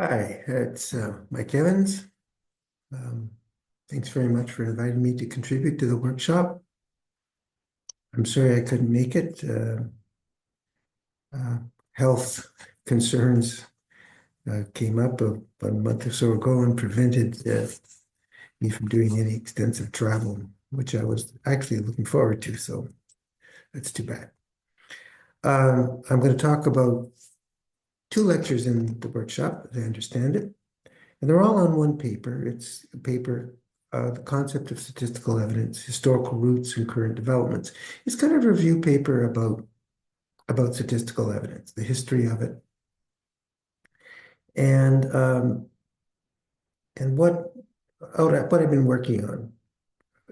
Hi, it's Mike Evans. Um, Thanks very much for inviting me to contribute to the workshop. I'm sorry I couldn't make it. Uh, Health concerns came up about a month or so ago and prevented me from doing any extensive travel, which I was actually looking forward to, so that's too bad. I'm going to talk about two lectures in the workshop, as I understand it. And they're all on one paper. It's a paper, The Concept of Statistical Evidence, Historical Roots and Current Developments. It's kind of a review paper about statistical evidence, the history of it, and um, and what I've been working on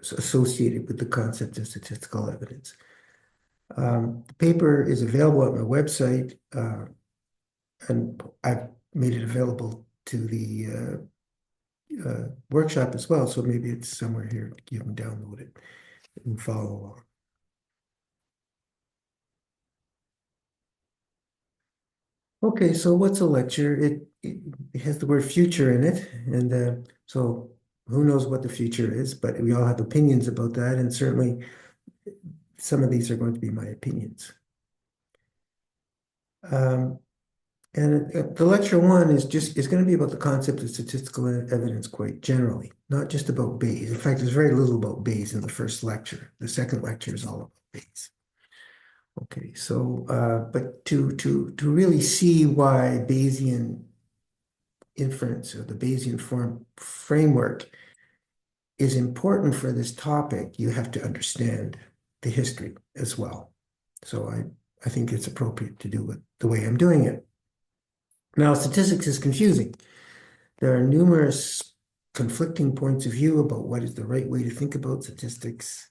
associated with the concept of statistical evidence. The paper is available at my website, and I've made it available to the workshop as well, so maybe it's somewhere here. You can download it and follow along. Okay, so what's a lecture? It has the word future in it, and so who knows what the future is, but we all have opinions about that, and certainly some of these are going to be my opinions. Um, and the lecture one is going to be about the concept of statistical evidence quite generally, not just about Bayes. In fact, there's very little about Bayes in the first lecture. The second lecture is all about Bayes. Okay, so but to really see why Bayesian inference or the Bayesian form framework is important for this topic, you have to understand the history as well. So I think it's appropriate to do it the way I'm doing it. Now, statistics is confusing. There are numerous conflicting points of view about what is the right way to think about statistics.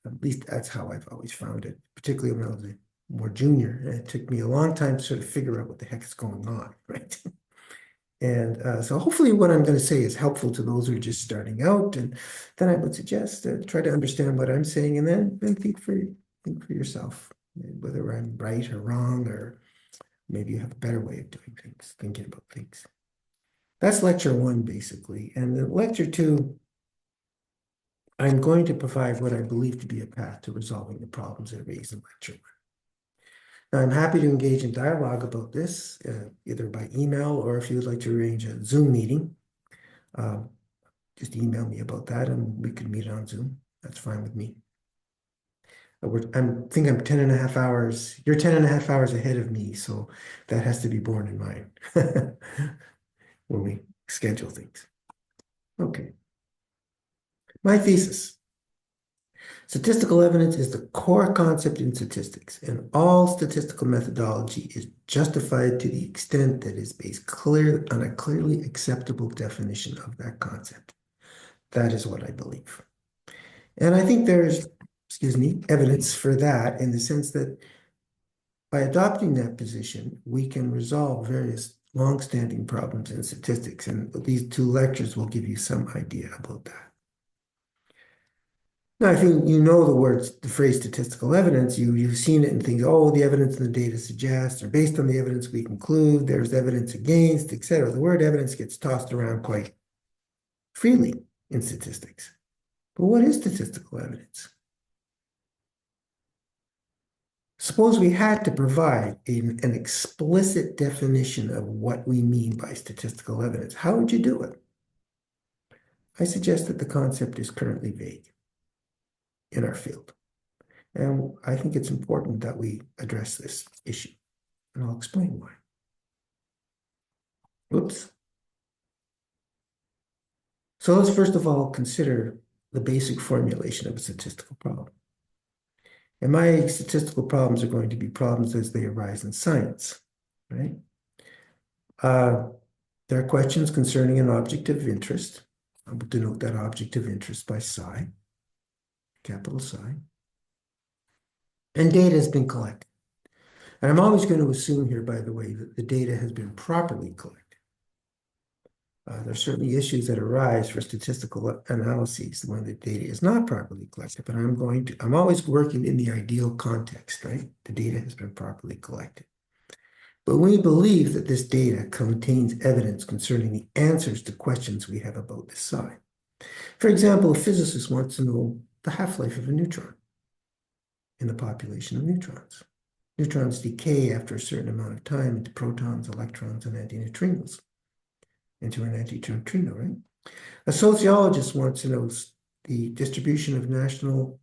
At least that's how I've always found it, particularly when I was a more junior. It took me a long time to sort of figure out what the heck is going on, right? And so hopefully what I'm going to say is helpful to those who are just starting out. And then I would suggest try to understand what I'm saying and then think for yourself, whether I'm right or wrong, or maybe you have a better way of doing things, thinking about things. That's lecture one, basically. And then lecture two, I'm going to provide what I believe to be a path to resolving the problems I raised in lecture one. Now, I'm happy to engage in dialogue about this, either by email or if you would like to arrange a Zoom meeting. Um, just email me about that and we can meet on Zoom. That's fine with me. I'm 10 and a half hours. You're 10 and a half hours ahead of me, so that has to be borne in mind when we schedule things. Okay. My thesis. Statistical evidence is the core concept in statistics, and all statistical methodology is justified to the extent that it is based on a clearly acceptable definition of that concept. That is what I believe. And I think there's, evidence for that in the sense that by adopting that position, we can resolve various long-standing problems in statistics. And these two lectures will give you some idea about that. Now, I think you know the phrase statistical evidence. You've seen it in things, oh, the evidence in the data suggests, or based on the evidence we conclude, there's evidence against, etc. The word evidence gets tossed around quite freely in statistics. But what is statistical evidence? Suppose we had to provide an explicit definition of what we mean by statistical evidence. How would you do it? I suggest that the concept is currently vague in our field. And I think it's important that we address this issue. And I'll explain why. Whoops. So let's first of all consider the basic formulation of a statistical problem. And my statistical problems are going to be problems as they arise in science, right? There are questions concerning an object of interest. I will denote that object of interest by psi, capital Psi. And data has been collected. And I'm always going to assume here, by the way, that the data has been properly collected. There are certainly issues that arise for statistical analyses when the data is not properly collected, but I'm always working in the ideal context, right? The data has been properly collected. but we believe that this data contains evidence concerning the answers to questions we have about this psi. For example, a physicist wants to know the half-life of a neutron in the population of neutrons. Neutrons decay after a certain amount of time into protons, electrons, and antineutrinos, into an antineutrino, right? A sociologist wants to know the distribution of national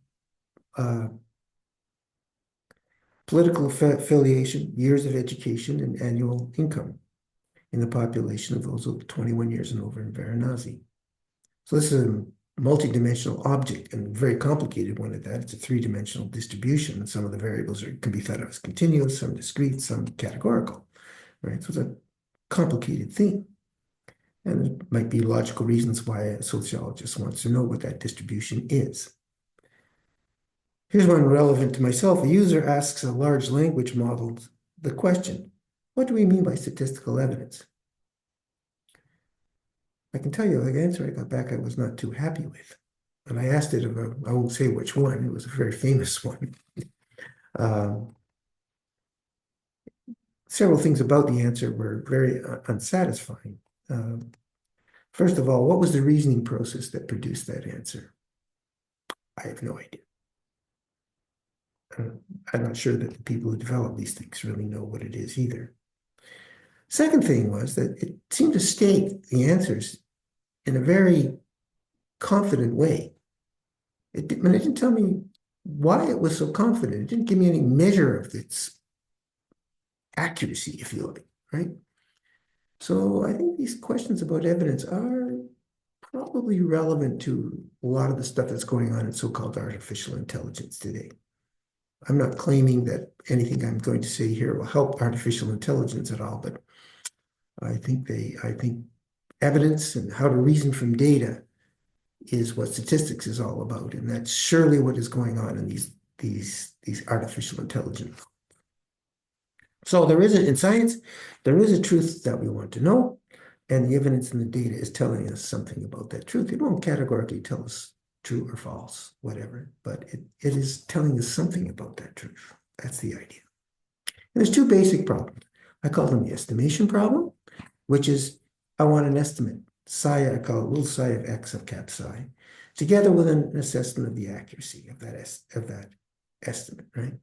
political affiliation, years of education, and annual income in the population of those 21 years and over in Varanasi. So this is a multidimensional object and a very complicated one at that. It's a three-dimensional distribution, and some of the variables can be thought of as continuous, some discrete, some categorical, right? So it's a complicated thing. And there might be logical reasons why a sociologist wants to know what that distribution is. Here's one relevant to myself. A user asks a large language model the question, what do we mean by statistical evidence? I can tell you the answer I got back I was not too happy with. And I asked it of I won't say which one, it was a very famous one. Several things about the answer were very unsatisfying. First of all, what was the reasoning process that produced that answer? I have no idea. I'm not sure that the people who develop these things really know what it is either. Second thing was that it seemed to state the answers in a very confident way. It didn't tell me why it was so confident. It didn't give me any measure of its accuracy, if you like, right? So I think these questions about evidence are probably relevant to a lot of the stuff that's going on in so-called artificial intelligence today. I'm not claiming that anything I'm going to say here will help artificial intelligence at all, but I think evidence and how to reason from data is what statistics is all about, and that's surely what is going on in these artificial intelligence. So in science, there is a truth that we want to know, and the evidence in the data is telling us something about that truth. It won't categorically tell us true or false, whatever, but it is telling us something about that truth. That's the idea. And there's two basic problems. I call them the estimation problem, which is I want an estimate, psi, I call it little psi of x of cap psi, together with an assessment of the accuracy of that estimate, right?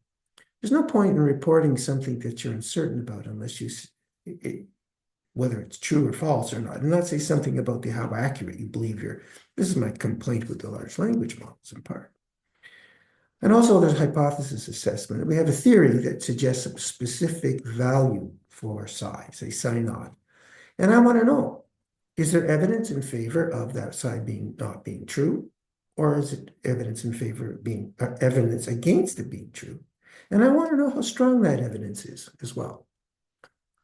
There's no point in reporting something that you're uncertain about unless whether it's true or false or not, and not say something about how accurate you believe this is my complaint with the large language models in part. And also there's hypothesis assessment. We have a theory that suggests a specific value for psi, say psi naught. And I want to know, is there evidence in favor of that psi not being true? Or is it evidence in favor of evidence against it being true? And I want to know how strong that evidence is as well.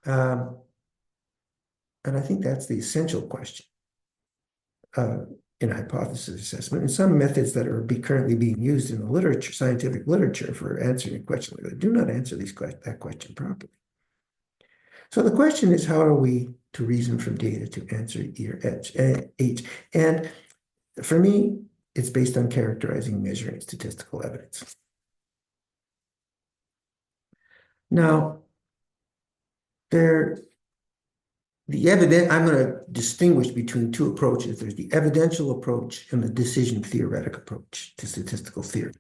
And I think that's the essential question in hypothesis assessment. And some methods that are currently being used in the scientific literature for answering a question like that do not answer that question properly. So the question is, how are we to reason from data to answer E or H? And for me, it's based on characterizing, measuring statistical evidence. Now, I'm going to distinguish between two approaches. There's the evidential approach and the decision theoretic approach to statistical theory.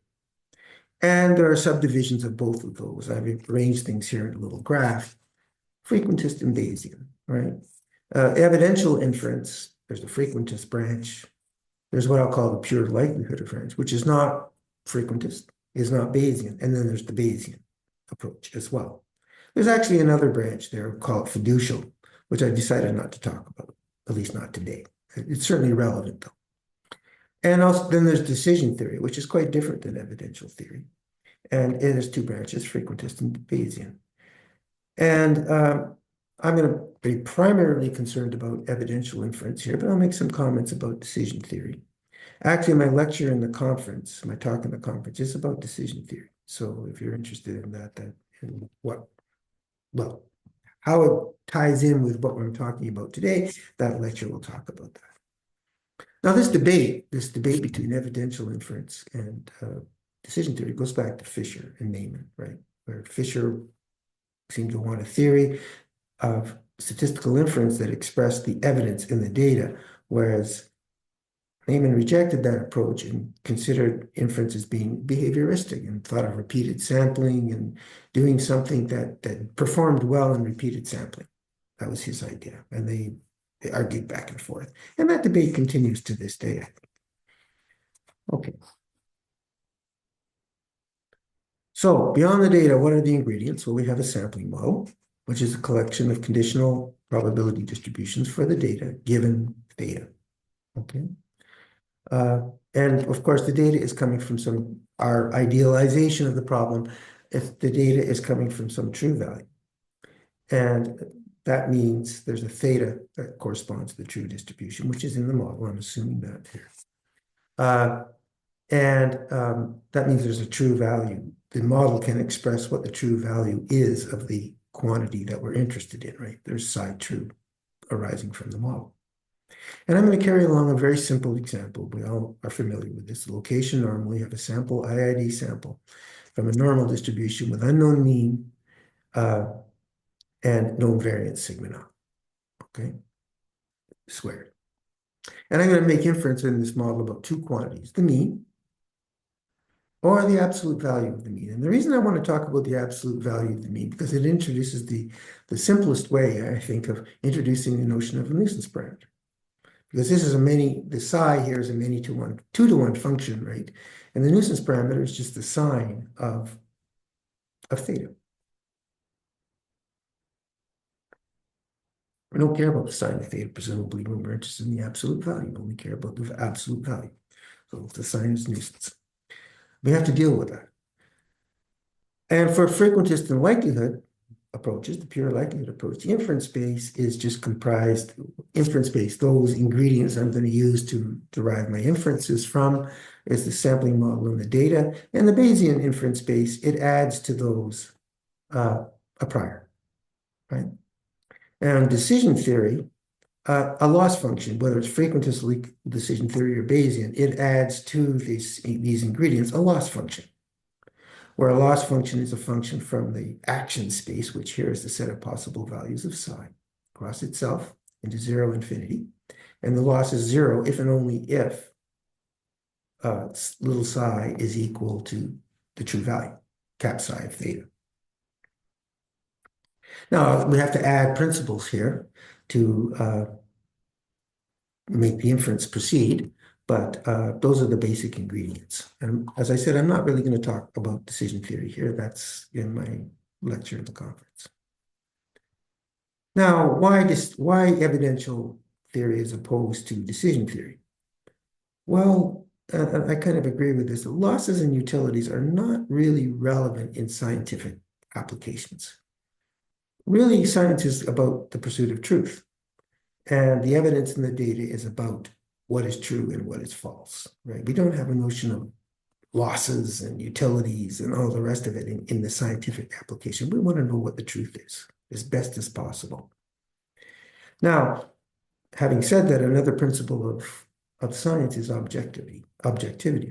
And there are subdivisions of both of those. I've arranged things here in a little graph. Frequentist and Bayesian, right? Evidential inference, there's the frequentist branch. There's what I'll call the pure likelihood inference, which is not frequentist, is not Bayesian. And then there's the Bayesian approach as well. There's actually another branch there called fiducial, which I decided not to talk about, at least not today. It's certainly relevant though. And also then there's decision theory, which is quite different than evidential theory. And it has two branches, frequentist and Bayesian. And I'm going to be primarily concerned about evidential inference here, but I'll make some comments about decision theory. Actually, my lecture in the conference, my talk in the conference is about decision theory. So if you're interested in that, how it ties in with what we're talking about today, that lecture will talk about that. Now, this debate between evidential inference and, decision theory goes back to Fisher and Neyman, right? Where Fisher, seem to want a theory of statistical inference that expressed the evidence in the data, whereas Neyman rejected that approach and considered inference as being behavioristic and thought of repeated sampling and doing something that performed well in repeated sampling. That was his idea. And they argued back and forth. And that debate continues to this day, I think. Okay. So beyond the data, what are the ingredients? Well, we have a sampling model, which is a collection of conditional probability distributions for the data given theta. Okay. And of course, the data is coming from our idealization of the problem, if the data is coming from some true value. And that means there's a theta that corresponds to the true distribution, which is in the model. I'm assuming that here. That means there's a true value. The model can express what the true value is of the quantity that we're interested in, right? There's psi true arising from the model. And I'm going to carry along a very simple example. We all are familiar with this. The location norm, we have a sample, IID sample, from a normal distribution with unknown mean and known variance sigma naught, okay, squared. And I'm going to make inference in this model about two quantities, the mean or the absolute value of the mean. And the reason I want to talk about the absolute value of the mean, because it introduces the simplest way, I think, of introducing the notion of a nuisance parameter. Because this is the psi here is a many to one, 2-to-1 function, right? And the nuisance parameter is just the sign of theta. We don't care about the sign of theta, presumably, when we're interested in the absolute value. We only care about the absolute value. So the sign is nuisance. We have to deal with that. And for frequentist and likelihood approaches, the pure likelihood approach, the inference space is just comprised, inference space, those ingredients I'm going to use to derive my inferences from is the sampling model and the data. And the Bayesian inference space, it adds to those a prior, right? And decision theory, a loss function, whether it's frequentist decision theory or Bayesian, it adds to these ingredients a loss function, where a loss function is a function from the action space, which here is the set of possible values of psi, across itself into 0, infinity. And the loss is 0 if and only if little psi is equal to the true value, cap psi of theta. Now, we have to add principles here to make the inference proceed, but those are the basic ingredients. And as I said, I'm not really going to talk about decision theory here. That's in my lecture at the conference. Now, why evidential theory as opposed to decision theory? Well, I kind of agree with this. Losses and utilities are not really relevant in scientific applications. Really, science is about the pursuit of truth. And the evidence in the data is about what is true and what is false, right? We don't have a notion of losses and utilities and all the rest of it in the scientific application. We want to know what the truth is as best as possible. Now, having said that, another principle of science is objectivity,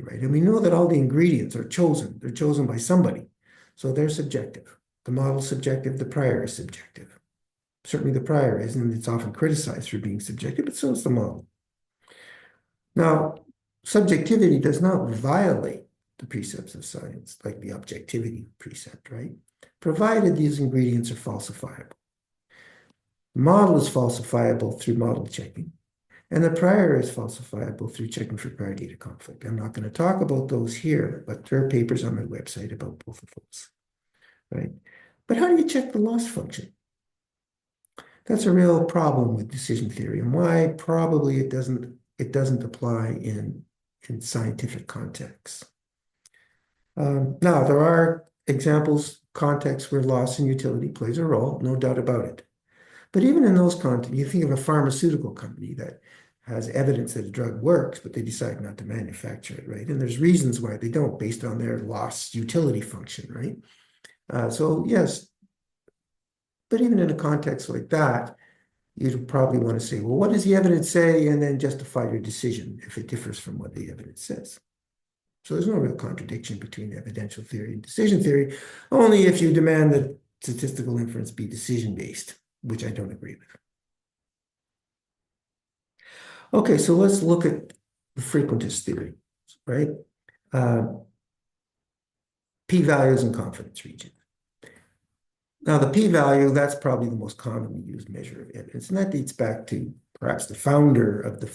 right? And we know that all the ingredients are chosen. They're chosen by somebody. So they're subjective. The model's subjective, the prior is subjective. Certainly the prior is, and it's often criticized for being subjective, but so is the model. Now, subjectivity does not violate the precepts of science, like the objectivity precept, right? Provided these ingredients are falsifiable. The model is falsifiable through model checking, and the prior is falsifiable through checking for prior data conflict. I'm not going to talk about those here, but there are papers on my website about both of those, right? But how do you check the loss function? That's a real problem with decision theory, and why probably it doesn't apply in scientific contexts. Now, there are examples, contexts where loss and utility plays a role, no doubt about it. But even in those contexts, you think of a pharmaceutical company that has evidence that a drug works, but they decide not to manufacture it, right? And there's reasons why they don't, based on their loss utility function, right? So yes, but even in a context like that, you'd probably want to say, well, what does the evidence say? And then justify your decision if it differs from what the evidence says. So there's no real contradiction between evidential theory and decision theory, only if you demand that statistical inference be decision-based, which I don't agree with. Okay, so let's look at the frequentist theory, right? P-values and confidence region. Now, the p-value, that's probably the most commonly used measure of evidence, and that dates back to perhaps the founder of the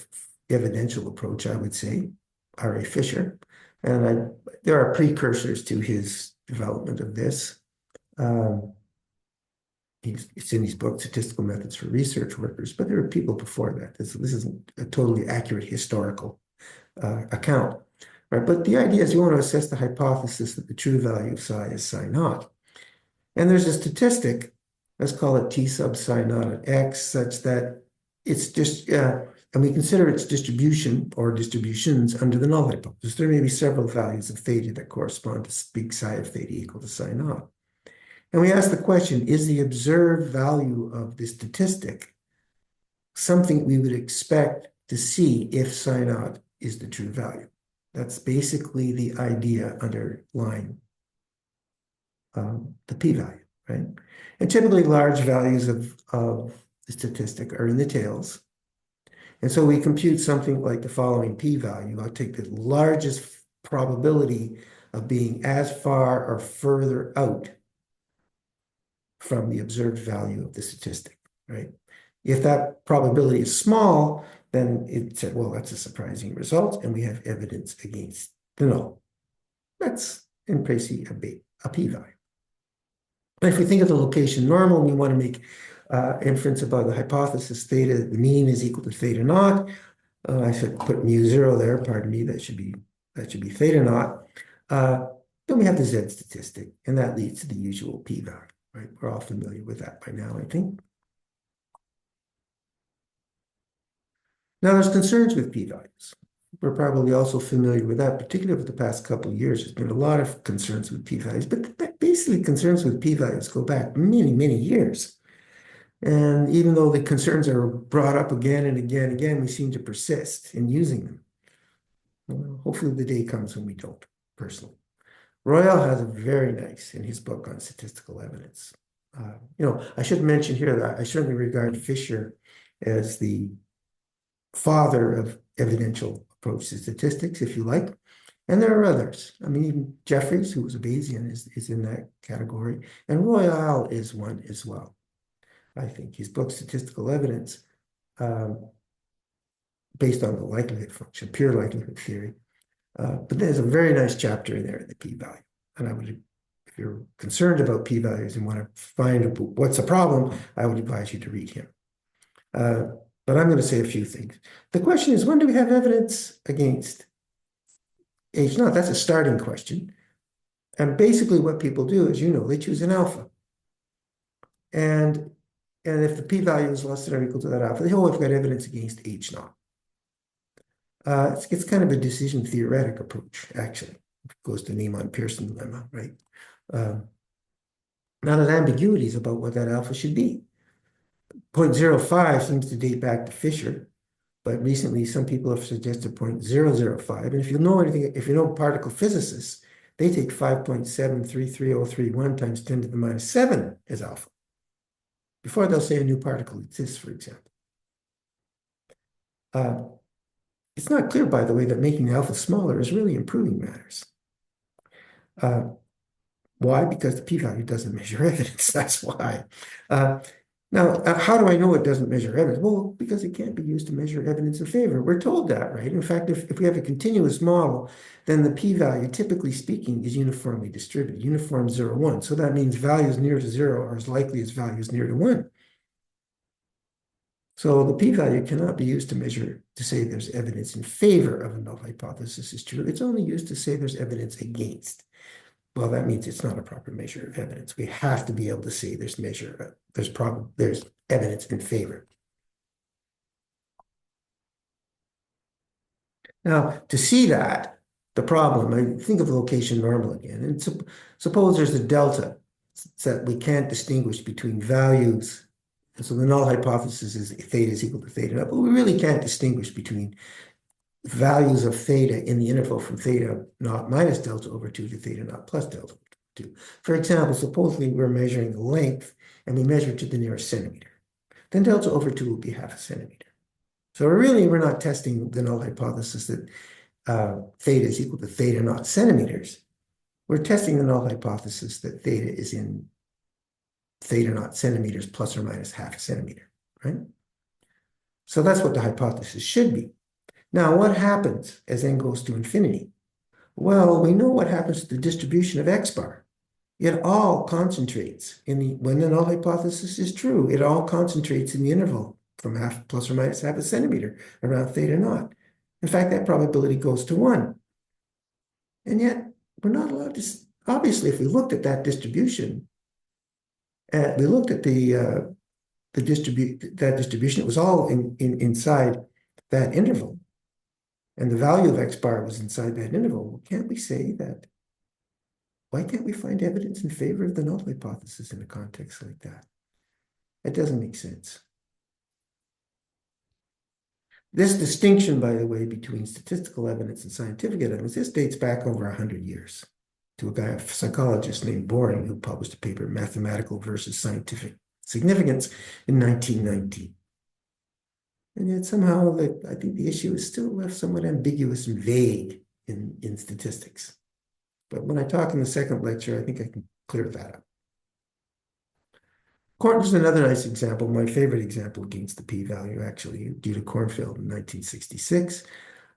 evidential approach, I would say, R.A. Fisher. And there are precursors to his development of this. It's in his book, Statistical Methods for Research Workers, but there are people before that. This isn't a totally accurate historical account, right? But the idea is you want to assess the hypothesis that the true value of psi is psi naught. And there's a statistic, let's call it T sub psi naught at X, such that it's just, and we consider its distribution or distributions under the null hypothesis. There may be several values of theta that correspond to big psi of theta equal to psi naught. And we ask the question, is the observed value of the statistic something we would expect to see if psi naught is the true value? That's basically the idea underlying the p-value, right? And typically large values of the statistic are in the tails. And so we compute something like the following p-value. I'll take the largest probability of being as far or further out from the observed value of the statistic, right? If that probability is small, then it said, well, that's a surprising result, and we have evidence against the null. That's in principle a p-value. If we think of the location normal, we want to make inference about the hypothesis theta, the mean is equal to theta naught. I should put mu zero there, pardon me, that should be theta naught. Then we have the Z statistic, and that leads to the usual p-value, right? We're all familiar with that by now, I think. Now, there's concerns with p-values. We're probably also familiar with that, particularly over the past couple of years. There's been a lot of concerns with p-values, but basically concerns with p-values go back many, many years. And even though the concerns are brought up again and again and again, we seem to persist in using them. Well, hopefully the day comes when we don't, personally. Royall has a very nice in his book on statistical evidence. I should mention here that I certainly regard Fisher as the father of evidential approach to statistics, if you like. And there are others. I mean, even Jeffries, who was a Bayesian, is in that category. And Royall is one as well. I think his book, Statistical Evidence, based on the likelihood function, pure likelihood theory. But there's a very nice chapter in there, the p-value. And I would, if you're concerned about p-values and want to find what's a problem, I would advise you to read him. But I'm going to say a few things. The question is, when do we have evidence against H naught? That's a starting question. And basically what people do is, they choose an alpha. And if the p-value is less than or equal to that alpha, they we've got evidence against H naught. It's kind of a decision theoretic approach, actually. It goes to Neyman-Pearson lemma, right? Now there's ambiguities about what that alpha should be. 0.05 seems to date back to Fisher, but recently some people have suggested 0.005. And if you know particle physicists, they take 5.733031 times 10 to the minus 7 as alpha, before they'll say a new particle exists, for example. It's not clear, by the way, that making alpha smaller is really improving matters. Why? Because the p-value doesn't measure evidence. That's why. Now, how do I know it doesn't measure evidence? Well, because it can't be used to measure evidence in favor. We're told that, right? In fact, if we have a continuous model, then the p-value, typically speaking, is uniformly distributed, uniform 0, 1. So that means values near to 0 are as likely as values near to 1. So the p-value cannot be used to say there's evidence in favor of a null hypothesis is true. It's only used to say there's evidence against. Well, that means it's not a proper measure of evidence. We have to be able to say there's evidence in favor. Now, to see that, the problem, I think of the location normal again, and suppose there's a delta that we can't distinguish between values. And so the null hypothesis is theta is equal to theta naught, but we really can't distinguish between values of theta in the interval from theta naught minus delta over 2 to theta naught plus delta to. For example, supposedly we're measuring the length and we measure to the nearest centimeter. Then delta over 2 will be half a centimeter. So really, we're not testing the null hypothesis that theta is equal to theta naught centimeters. We're testing the null hypothesis that theta is in theta naught centimeters plus or minus half a centimeter, right? So that's what the hypothesis should be. Now, what happens as n goes to infinity? Well, we know what happens to the distribution of x bar. It all concentrates when the null hypothesis is true, it all concentrates in the interval from half plus or minus half a centimeter around theta naught. In fact, that probability goes to 1. And yet, we're not allowed to, obviously, if we looked at that distribution, we looked at that distribution, it was all inside that interval. And the value of x bar was inside that interval. Well, can't we say that? Why can't we find evidence in favor of the null hypothesis in a context like that? It doesn't make sense. This distinction, by the way, between statistical evidence and scientific evidence, this dates back over 100 years to a guy, a psychologist named Boring, who published a paper, Mathematical versus Scientific Significance, in 1919. And yet somehow I think the issue is still left somewhat ambiguous and vague in statistics. But when I talk in the second lecture, I think I can clear that up. There's another nice example, my favorite example against the p-value, actually, due to Kornfeld in 1966.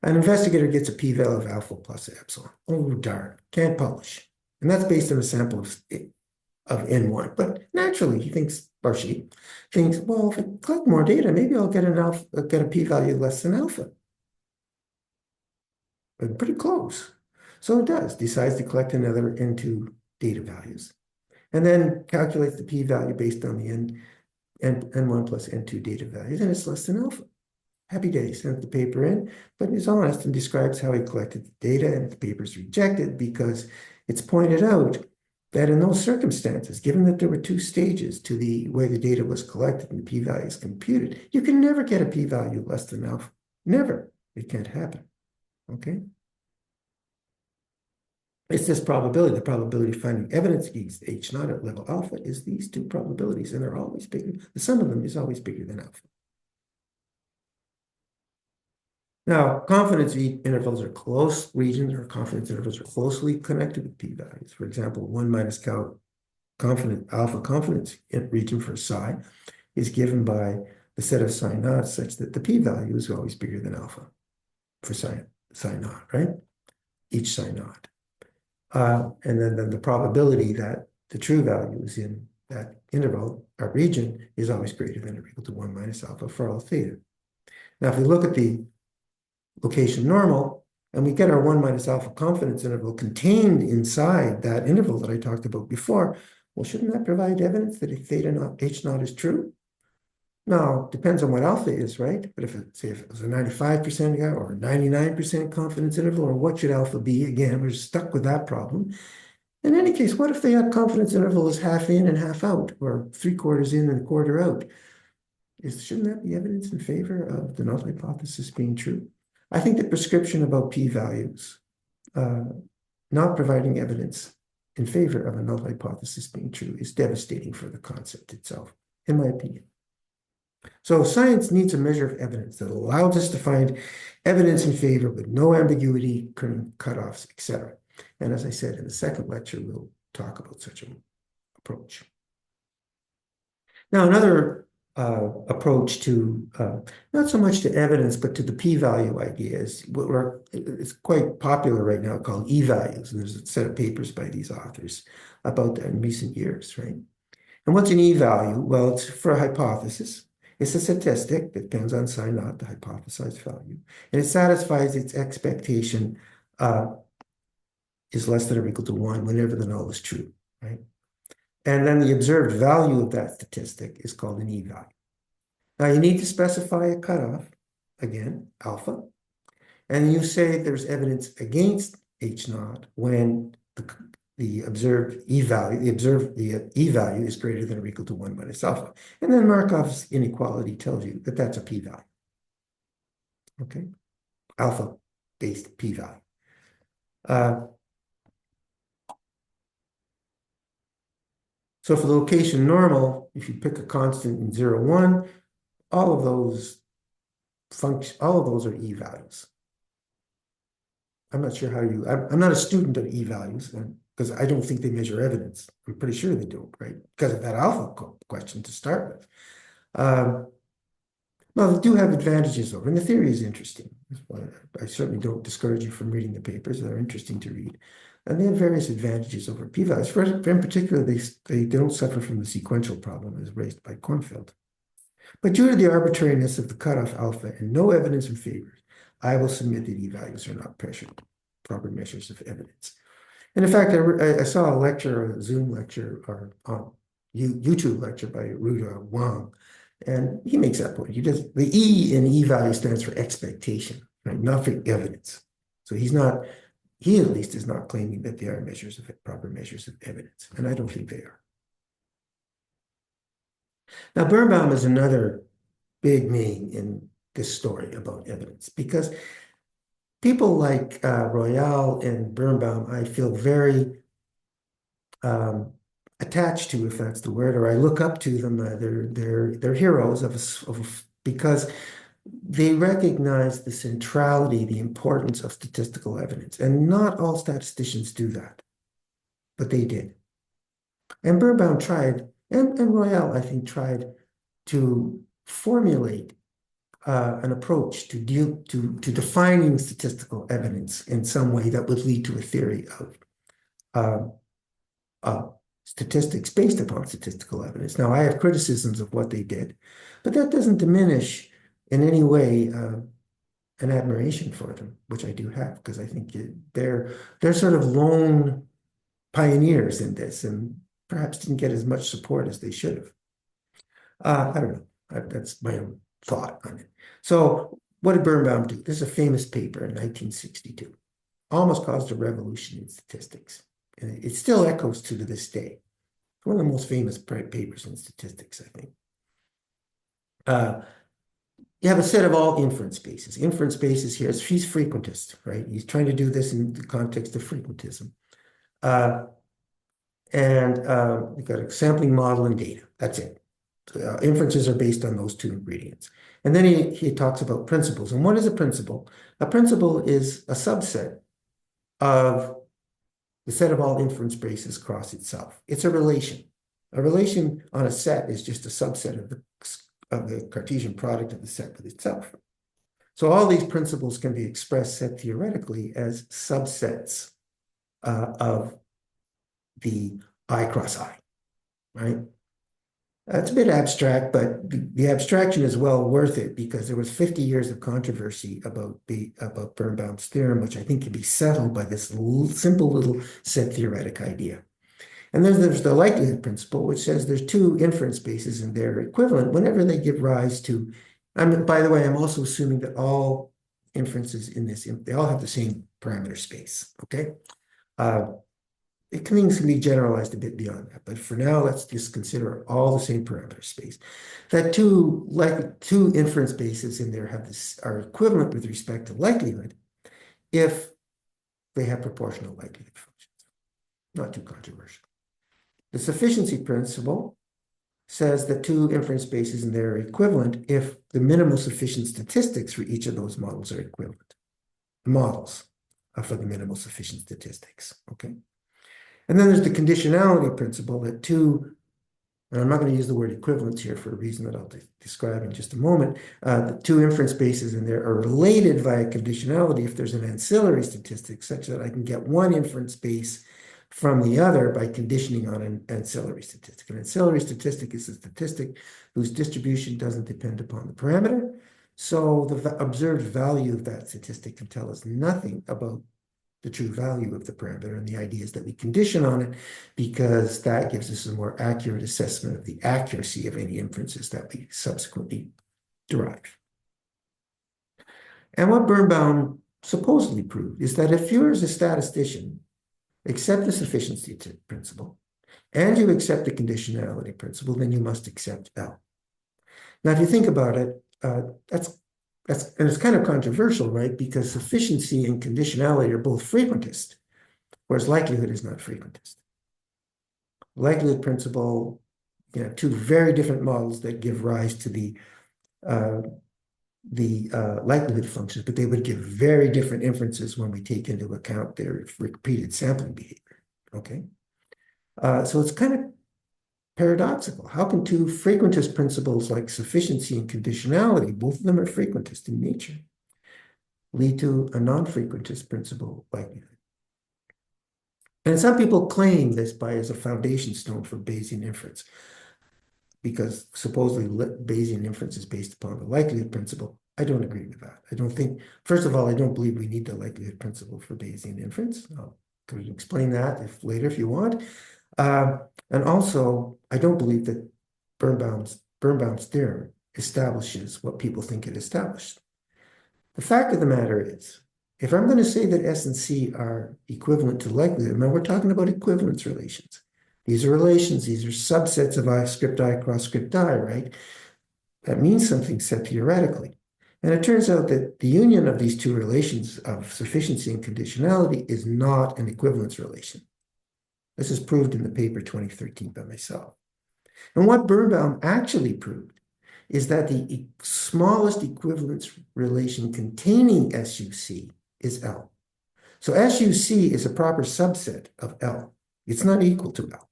An investigator gets a p-value of alpha plus epsilon. Oh, darn, can't publish. And that's based on a sample of N1. But naturally, he thinks, or she thinks, well, if I collect more data, maybe I'll get a p-value less than alpha. But pretty close. So it does, decides to collect another N2 data values. And then calculates the p-value based on the N1 plus N2 data values, and it's less than alpha. Happy days, sent the paper in, but is honest and describes how he collected the data, and the paper is rejected because it's pointed out that in those circumstances, given that there were 2 stages to the way the data was collected and the p-value is computed, you can never get a p-value less than alpha. Never. It can't happen. Okay? It's this probability. The probability of finding evidence against H naught at level alpha is these 2 probabilities, and they're always bigger. The sum of them is always bigger than alpha. Now, confidence intervals are close regions, or confidence intervals are closely connected with p-values. For example, 1 minus alpha confidence region for psi is given by the set of psi naught such that the p-value is always bigger than alpha for psi naught, right? Each psi naught. And then the probability that the true value is in that interval, or region, is always greater than or equal to 1 minus alpha for all theta. Now, if we look at the location normal, and we get our 1 minus alpha confidence interval contained inside that interval that I talked about before, well, shouldn't that provide evidence that if theta naught, H naught is true? Now, it depends on what alpha is, right? But if it was a 95% or a 99% confidence interval, or what should alpha be? Again, we're stuck with that problem. In any case, what if the confidence interval is half in and half out, or 3/4 in and 1/4 out? Shouldn't that be evidence in favor of the null hypothesis being true? I think the prescription about p-values not providing evidence in favor of a null hypothesis being true is devastating for the concept itself, in my opinion. So science needs a measure of evidence that allows us to find evidence in favor with no ambiguity, cutoffs, etc. And as I said in the second lecture, we'll talk about such an approach. Now, another approach to, not so much to evidence, but to the p-value idea is it's quite popular right now, called e-values. And there's a set of papers by these authors about that in recent years, right? And what's an e-value? Well, it's for a hypothesis. It's a statistic that depends on psi naught, the hypothesized value. And it satisfies its expectation is less than or equal to 1 whenever the null is true, right? And then the observed value of that statistic is called an e-value. Now, you need to specify a cutoff, again, alpha, and you say there's evidence against H naught when the observed e-value, the e-value is greater than or equal to 1 minus alpha. And then Markov's inequality tells you that that's a p-value. Okay? Alpha-based p-value. So for the location normal, if you pick a constant in 0, 1, all of those are e-values. I'm not sure how I'm not a student of e-values because I don't think they measure evidence. I'm pretty sure they don't, right? Because of that alpha question to start with. Well, they do have advantages over, and the theory is interesting. I certainly don't discourage you from reading the papers. They're interesting to read. And they have various advantages over p-values. In particular, they don't suffer from the sequential problem as raised by Kornfeld. But due to the arbitrariness of the cutoff alpha and no evidence in favor, I will submit that e-values are not proper measures of evidence. And in fact, I saw a lecture, a Zoom lecture, or YouTube lecture by Ruda Wang, and he makes that point. The E in e-value stands for expectation, right? Not for evidence. So he at least is not claiming that they are proper measures of evidence, and I don't think they are. Now, Birnbaum is another big name in this story about evidence because people like Royall and Birnbaum, I feel very attached to, if that's the word, or I look up to them. They're heroes because they recognize the centrality, the importance of statistical evidence, and not all statisticians do that, but they did. And Birnbaum tried, and Royall, I think, tried to formulate an approach to defining statistical evidence in some way that would lead to a theory of statistics based upon statistical evidence. Now, I have criticisms of what they did, but that doesn't diminish in any way an admiration for them, which I do have, because I think they're sort of lone pioneers in this and perhaps didn't get as much support as they should have. I don't know. That's my own thought on it. So what did Birnbaum do? This is a famous paper in 1962. Almost caused a revolution in statistics. And it still echoes to this day. One of the most famous papers in statistics, I think. You have a set of all inference spaces. Inference spaces here, he's frequentist, right? He's trying to do this in the context of frequentism. You've got a sampling model and data. That's it. Inferences are based on those two ingredients. And then he talks about principles. And what is a principle? A principle is a subset of the set of all inference spaces across itself. It's a relation. A relation on a set is just a subset of the Cartesian product of the set with itself. So all these principles can be expressed set theoretically as subsets of the I cross I, right? It's a bit abstract, but the abstraction is well worth it because there was 50 years of controversy about Birnbaum's theorem, which I think can be settled by this simple little set theoretic idea. And then there's the likelihood principle, which says there's two inference spaces and they're equivalent whenever they give rise to. By the way, I'm also assuming that all inferences in this, they all have the same parameter space, okay? Things can be generalized a bit beyond that, but for now, let's just consider all the same parameter space. That two inference spaces in there are equivalent with respect to likelihood if they have proportional likelihood functions. Not too controversial. The sufficiency principle says that two inference spaces in there are equivalent if the minimal sufficient statistics for each of those models are equivalent. The models are for the minimal sufficient statistics, okay? And then there's the conditionality principle that and I'm not going to use the word equivalence here for a reason that I'll describe in just a moment. The two inference spaces in there are related via conditionality if there's an ancillary statistic such that I can get one inference space from the other by conditioning on an ancillary statistic. An ancillary statistic is a statistic whose distribution doesn't depend upon the parameter. So the observed value of that statistic can tell us nothing about the true value of the parameter, and the idea is that we condition on it because that gives us a more accurate assessment of the accuracy of any inferences that we subsequently derive. And what Birnbaum supposedly proved is that if you as a statistician accept the sufficiency principle and you accept the conditionality principle, then you must accept L. Now, if you think about it, and it's kind of controversial, right? Because sufficiency and conditionality are both frequentist, whereas likelihood is not frequentist. likelihood principle, two very different models that give rise to uh, the likelihood functions, but they would give very different inferences when we take into account their repeated sampling behavior. Okay, so it's kind of paradoxical. How can two frequentist principles like sufficiency and conditionality, both of them are frequentist in nature, lead to a non-frequentist principle likelihood? And some people claim this as a foundation stone for Bayesian inference, because supposedly Bayesian inference is based upon the likelihood principle. I don't agree with that. I don't think, first of all, I don't believe we need the likelihood principle for Bayesian inference. I'll explain that later if you want. And also, I don't believe that Birnbaum's theorem establishes what people think it established. The fact of the matter is, if I'm going to say that S and C are equivalent to likelihood, now we're talking about equivalence relations. These are relations, these are subsets of I script I cross script I, right? That means something set theoretically. And it turns out that the union of these two relations of sufficiency and conditionality is not an equivalence relation. This is proved in the paper 2013 by myself. And what Birnbaum actually proved is that the smallest equivalence relation containing SUC is L. So SUC is a proper subset of L. It's not equal to L.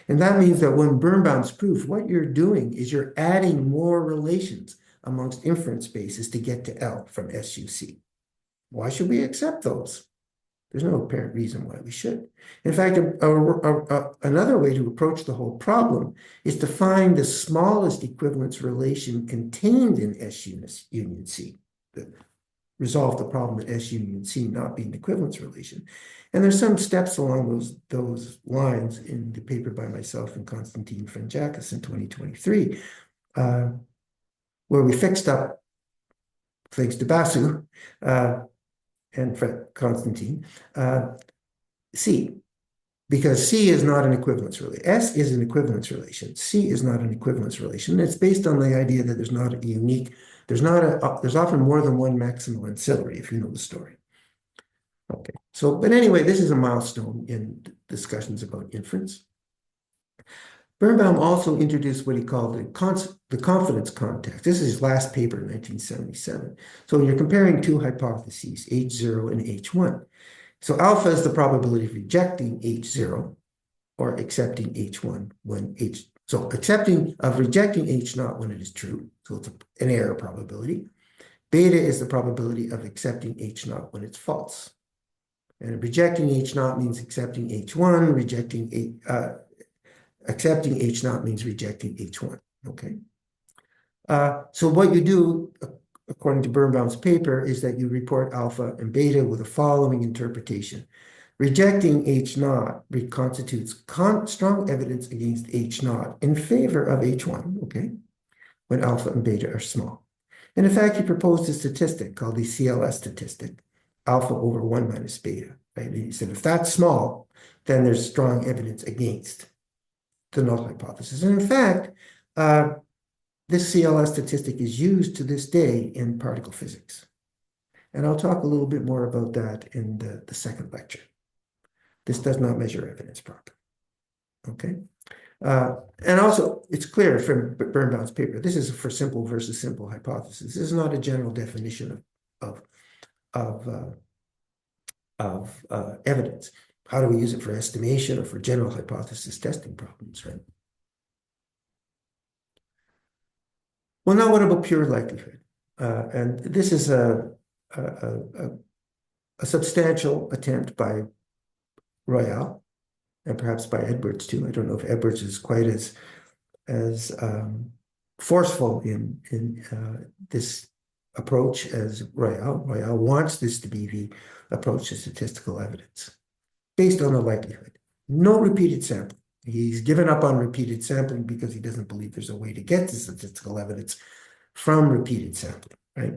And that means that when Birnbaum's proof, what you're doing is you're adding more relations amongst inference spaces to get to L from SUC. Why should we accept those? There's no apparent reason why we should. In fact, another way to approach the whole problem is to find the smallest equivalence relation contained in S union C, resolve the problem at S union C not being an equivalence relation. And there's some steps along those lines in the paper by myself and Konstantin Frangakis in 2023, where we fixed up, thanks to Basu and Konstantin, C, because C is not an equivalence relation. S is an equivalence relation. C is not an equivalence relation. It's based on the idea that there's not a unique, there's often more than one maximal ancillary, if you know the story. Okay, so, but anyway, this is a milestone in discussions about inference. Birnbaum also introduced what he called the confidence context. This is his last paper in 1977. So you're comparing two hypotheses, H0 and H1. So alpha is the probability of rejecting H0 or accepting H1 when rejecting H0 when it is true. So it's an error probability. Beta is the probability of accepting H0 when it's false. And rejecting H0 means accepting H1, accepting H0 means rejecting H1, okay? So what you do, according to Birnbaum's paper, is that you report alpha and beta with the following interpretation. Rejecting H0 constitutes strong evidence against H0 in favor of H1, okay, when alpha and beta are small. And in fact, he proposed a statistic called the CLS statistic, alpha over 1 minus beta, right? And he said, if that's small, then there's strong evidence against the null hypothesis. And in fact, this CLS statistic is used to this day in particle physics. And I'll talk a little bit more about that in the second lecture. This does not measure evidence properly, okay? And also, it's clear from Birnbaum's paper, this is for simple versus simple hypothesis. This is not a general definition of evidence. How do we use it for estimation or for general hypothesis testing problems, right? Well, now what about pure likelihood? And this is a substantial attempt by Royall and perhaps by Edwards too. I don't know if Edwards is quite as forceful in this approach as Royall. Royall wants this to be the approach to statistical evidence based on the likelihood. No repeated sampling. He's given up on repeated sampling because he doesn't believe there's a way to get to statistical evidence from repeated sampling, right?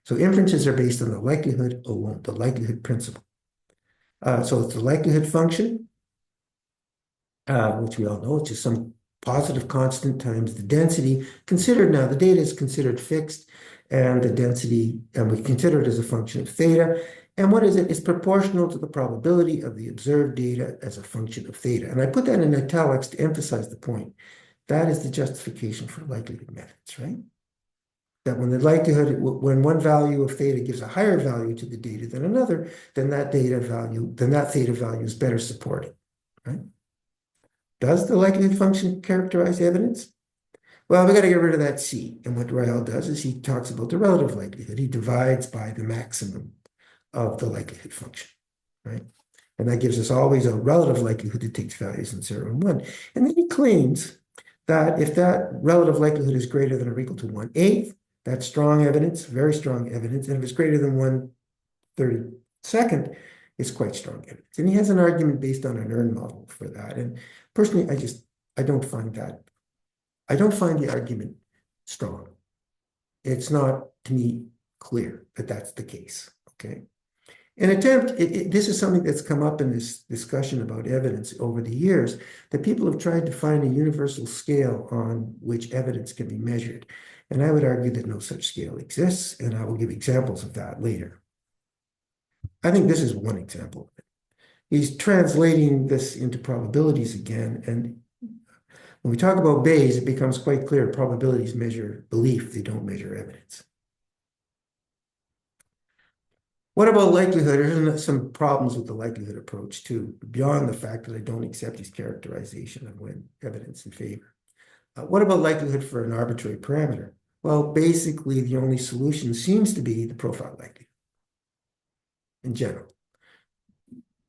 So inferences are based on the likelihood alone, the likelihood principle. So it's the likelihood function, which we all know, it's just some positive constant times the density. Considered now, the data is considered fixed, and the density, and we consider it as a function of theta. And what is it? It's proportional to the probability of the observed data as a function of theta. And I put that in italics to emphasize the point. That is the justification for likelihood methods, right? That when the likelihood, when one value of theta gives a higher value to the data than another, then that theta value is better supported, right? Does the likelihood function characterize evidence? Well, we got to get rid of that C. And what Royall does is he talks about the relative likelihood. He divides by the maximum of the likelihood function, right? And that gives us always a relative likelihood that takes values in 0 and 1. And then he claims that if that relative likelihood is greater than or equal to 1/8, that's strong evidence, very strong evidence. And if it's greater than 1/32, it's quite strong evidence. And he has an argument based on an EARN model for that. And personally, I don't find the argument strong. It's not, to me, clear that that's the case, okay? This is something that's come up in this discussion about evidence over the years, that people have tried to find a universal scale on which evidence can be measured. And I would argue that no such scale exists, and I will give examples of that later. I think this is one example of it. He's translating this into probabilities again, and when we talk about Bayes, it becomes quite clear probabilities measure belief, they don't measure evidence. What about likelihood? There's some problems with the likelihood approach too, beyond the fact that I don't accept his characterization of when evidence in favor. What about likelihood for an arbitrary parameter? Well, basically, the only solution seems to be the profile likelihood in general.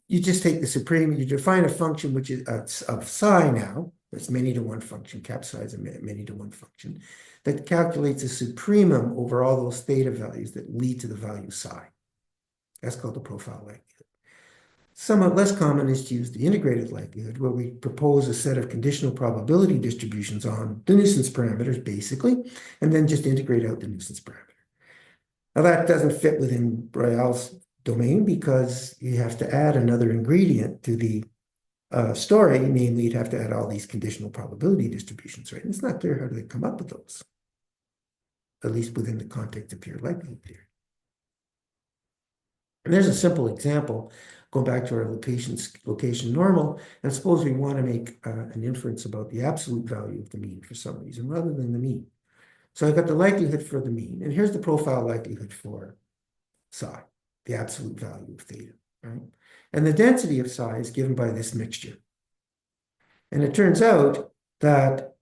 You just take the supreme, you define a function which is of psi now, that's many to one function, cap psi is a many to one function, that calculates a supremum over all those theta values that lead to the value psi. That's called the profile likelihood. Somewhat less common is to use the integrated likelihood, where we propose a set of conditional probability distributions on the nuisance parameters, basically, and then just integrate out the nuisance parameter. Now, that doesn't fit within Royall's domain because you have to add another ingredient to the story, namely, you'd have to add all these conditional probability distributions, right? And it's not clear how do they come up with those, at least within the context of pure likelihood theory. And there's a simple example, going back to our location normal, and suppose we want to make an inference about the absolute value of the mean for some reason, rather than the mean. So I've got the likelihood for the mean, and here's the profile likelihood for psi, the absolute value of theta, right? And the density of psi is given by this mixture. And it turns out that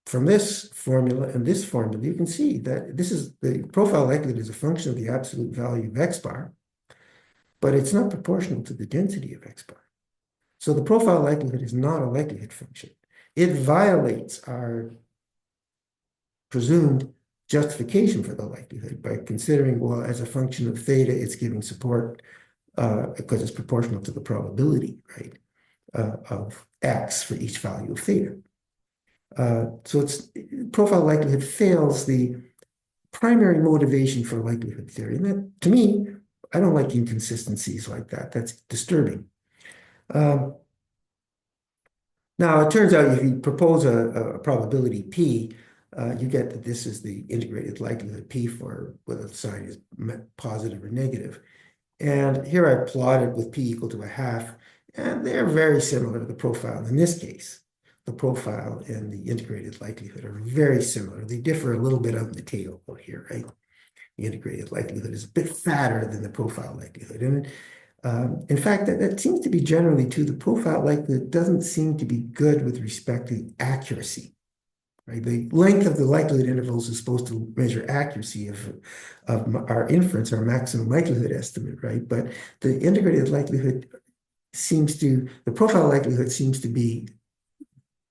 from this formula and this formula, you can see that this is the profile likelihood is a function of the absolute value of x bar, but it's not proportional to the density of x bar. So the profile likelihood is not a likelihood function. It violates our presumed justification for the likelihood by considering, well, as a function of theta, it's giving support because it's proportional to the probability, right, of x for each value of theta. So profile likelihood fails the primary motivation for likelihood theory. And that, to me, I don't like inconsistencies like that. That's disturbing. Now, it turns out if you propose a probability P, you get that this is the integrated likelihood P for whether the sign is positive or negative. And here I plotted with P equal to 1/2, and they're very similar to the profile in this case. The profile and the integrated likelihood are very similar. They differ a little bit on the tail here, right? The integrated likelihood is a bit fatter than the profile likelihood. And in fact, that seems to be generally true. The profile likelihood doesn't seem to be good with respect to accuracy, right? The length of the likelihood intervals is supposed to measure accuracy of our inference, our maximum likelihood estimate, right? But the integrated likelihood the profile likelihood seems to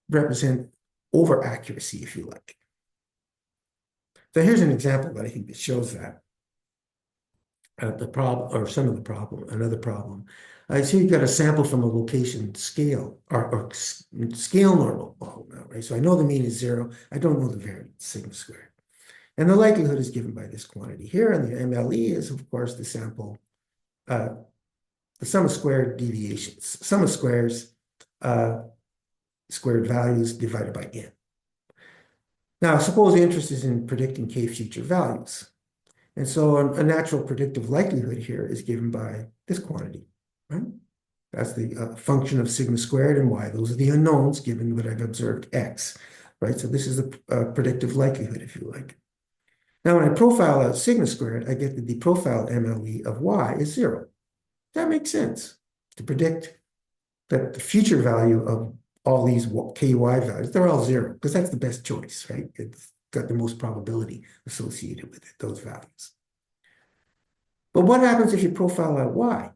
represent over accuracy, if you like. So here's an example that I think that shows that. The problem, or some of the problem, another problem. So you've got a sample from a location scale, or scale normal model now, right? So I know the mean is 0. I don't know the variance, sigma squared. And the likelihood is given by this quantity here, and the MLE is, of course, the sample, the sum of squared deviations, sum of squares, squared values divided by n. Now, suppose the interest is in predicting k future values. And so a natural predictive likelihood here is given by this quantity, right? That's the function of sigma squared and y. Those are the unknowns given what I've observed x, right? So this is the predictive likelihood, if you like. Now, when I profile out sigma squared, I get that the profiled MLE of y is 0. That makes sense to predict that the future value of all these ky values, they're all 0, because that's the best choice, right? It's got the most probability associated with it, those values. But what happens if you profile out y?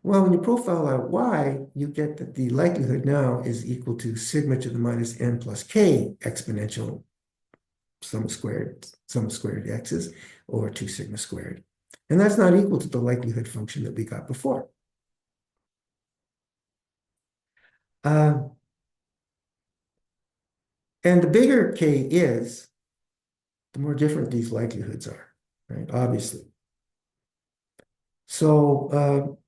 Well, when you profile out y, you get that the likelihood now is equal to sigma to the minus n plus k exponential sum of squared x's over 2 sigma squared. And that's not equal to the likelihood function that we got before. And the bigger k is, the more different these likelihoods are, right? Obviously. So,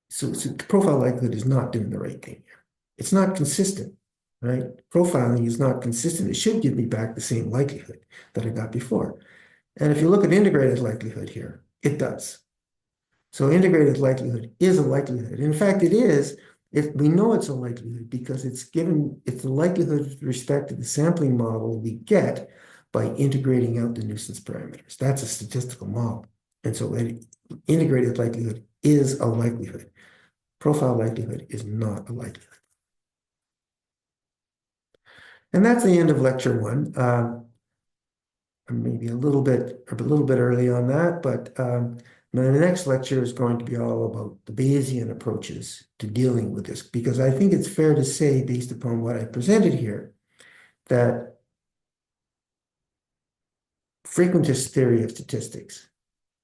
so the profile likelihood is not doing the right thing here. It's not consistent, right? Profiling is not consistent. It should give me back the same likelihood that I got before. And if you look at integrated likelihood here, it does. So integrated likelihood is a likelihood. In fact, it is. If we know it's a likelihood because it's the likelihood with respect to the sampling model we get by integrating out the nuisance parameters. That's a statistical model. And so integrated likelihood is a likelihood. Profile likelihood is not a likelihood. And that's the end of lecture 1. Maybe a little bit early on that, but the next lecture is going to be all about the Bayesian approaches to dealing with this, because I think it's fair to say, based upon what I presented here, that frequentist theory of statistics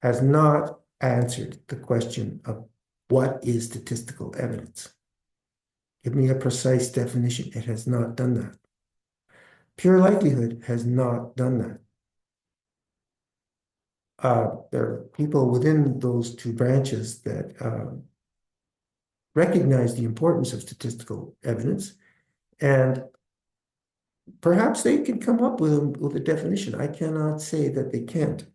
has not answered the question of what is statistical evidence. Give me a precise definition. It has not done that. Pure likelihood has not done that. There are people within those two branches that recognize the importance of statistical evidence, and perhaps they can come up with a definition. I cannot say that they can't.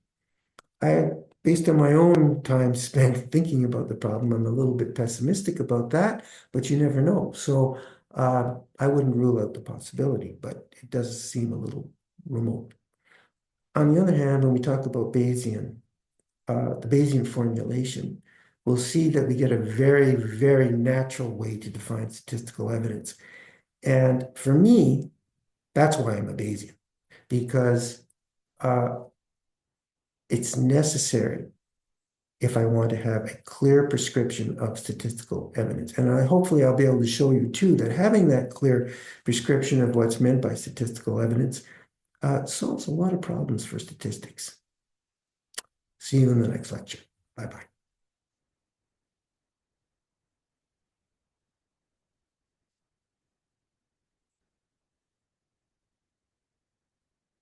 Based on my own time spent thinking about the problem, I'm a little bit pessimistic about that, but you never know. So I wouldn't rule out the possibility, but it does seem a little remote. On the other hand, when we talk about Bayesian, the Bayesian formulation, we'll see that we get a very, very natural way to define statistical evidence. And for me, that's why I'm a Bayesian, because it's necessary if I want to have a clear prescription of statistical evidence. And hopefully I'll be able to show you too that having that clear prescription of what's meant by statistical evidence solves a lot of problems for statistics. See you in the next lecture. Bye-bye.